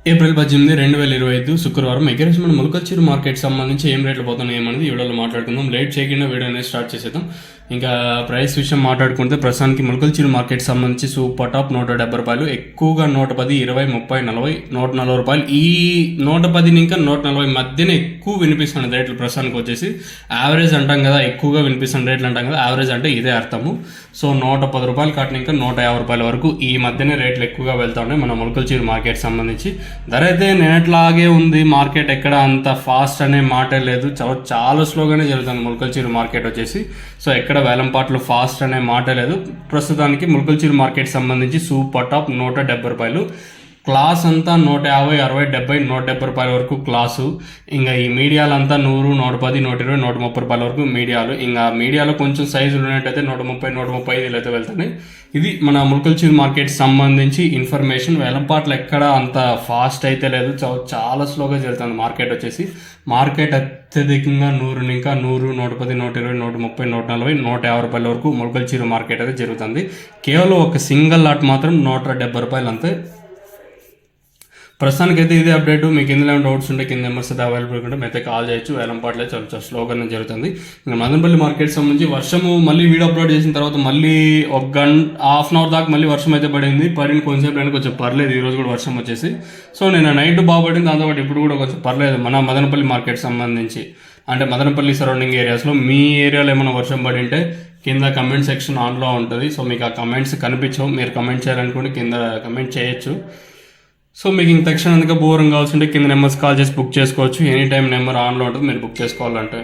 April 18, 2025 శుక్రవారం ఎగరేజ్మెంట్ ములకల్చూరు market సంబంధించి ఏం రేట్లు పోతున్నాయి ఏమనేది ఈ వీడియోలో మాట్లాడుకుందాం. లేట్ చేయకుండా వీడియో అనేది స్టార్ట్ చేసేద్దాం. ఇంకా ప్రైస్ విషయం మాట్లాడుకుంటే ప్రస్తుతానికి ములకల్చూరు మార్కెట్ సంబంధించి సూపర్ టాప్ 170 రూపాయలు, ఎక్కువగా 110, 20, 30, 40, 140 రూపాయలు. ఈ 110 ఇంకా 140 మధ్యన ఎక్కువ వినిపిస్తున్న రేట్లు ప్రస్తుతానికి వచ్చేసి యావరేజ్ అంటాం కదా, ఎక్కువగా వినిపిస్తున్న రేట్లు అంటాం కదా, యావరేజ్ అంటే ఇదే అర్థము. సో 110 రూపాయలు కాటిన ఇంకా 150 రూపాయల వరకు ఈ మధ్యనే రేట్లు ఎక్కువగా వెళ్తా ఉన్నాయి మన ములకల్చూరు మార్కెట్ సంబంధించి. ధర అయితే నేట్లాగే ఉంది, మార్కెట్ ఎక్కడ అంత ఫాస్ట్ అనే మాటే లేదు, చాలా స్లోగానే జరుగుతుంది ములకల్చూరు మార్కెట్ వచ్చేసి. సో ఎక్కడ వేలంపాట్లు ఫాస్ట్ అనే మాటే లేదు. ప్రస్తుతానికి ములకల్చూరు మార్కెట్ సంబంధించి సూపర్ టాప్ 170 రూపాయలు, క్లాస్ అంతా 150, 60, 70, 170 రూపాయల వరకు క్లాసు. ఇంకా ఈ మీడియాలంతా 100, 110, 120, 130 రూపాయల వరకు మీడియాలు. ఇంకా మీడియాలో కొంచెం సైజులు ఉన్నట్టయితే 130, 135 ఇలా అయితే వెళ్తున్నాయి. ఇది మన ములకల్చూరు మార్కెట్ సంబంధించి ఇన్ఫర్మేషన్. వేలంపాట్లు ఎక్కడ అంత ఫాస్ట్ అయితే లేదు, చాలా స్లోగా జరుగుతుంది మార్కెట్ వచ్చేసి. మార్కెట్ అత్యధికంగా 100, ఇంకా 100, 110, 120, 130, 140, 150 రూపాయల వరకు ములకల్చూరు మార్కెట్ అయితే జరుగుతుంది. కేవలం ఒక సింగిల్ లాట్ మాత్రం 170 రూపాయలు అంతే. ప్రస్తుతానికి అయితే ఇదే అప్డేట్. మీకు ఎందులో డౌట్స్ ఉంటే కింద నెంబర్స్ అయితే అవైలబుల్ ఉంటే అయితే కాల్ చేయొచ్చు. వేలంపాట్లే చాలా స్లోగానే జరుగుతుంది. ఇంకా మదనపల్లి మార్కెట్ సంబంధించి వర్షము మళ్ళీ వీడియో అప్లోడ్ చేసిన తర్వాత మళ్ళీ ఒక హాఫ్ అన్ అవర్ దాకా మళ్ళీ వర్షం అయితే పడింది. కొంచెంసేపు అయినా కొంచెం పర్లేదు, ఈరోజు కూడా వర్షం వచ్చేసి. సో నేను నైట్ బాగుపడింది, దాంతోపాటు ఇప్పుడు కూడా కొంచెం పర్లేదు మన మదనపల్లి మార్కెట్ సంబంధించి. అంటే మదనపల్లి సరౌండింగ్ ఏరియాస్లో మీ ఏరియాలో ఏమైనా వర్షం పడి ఉంటే కింద కమెంట్ సెక్షన్ ఆన్లో ఉంటుంది. సో మీకు ఆ కమెంట్స్ కనిపించవు, మీరు కమెంట్ చేయాలనుకుంటే కింద కమెంట్ చేయొచ్చు. సో మీకు ఇంక తక్షణంగా బోరింగ్ కావాల్సి ఉంటే కింద నెంబర్స్ కాల్ చేసి బుక్ చేసుకోవచ్చు. ఎనీ టైం నెంబర్ ఆన్లో ఉంటుంది, మీరు బుక్ చేసుకోవాలంటే.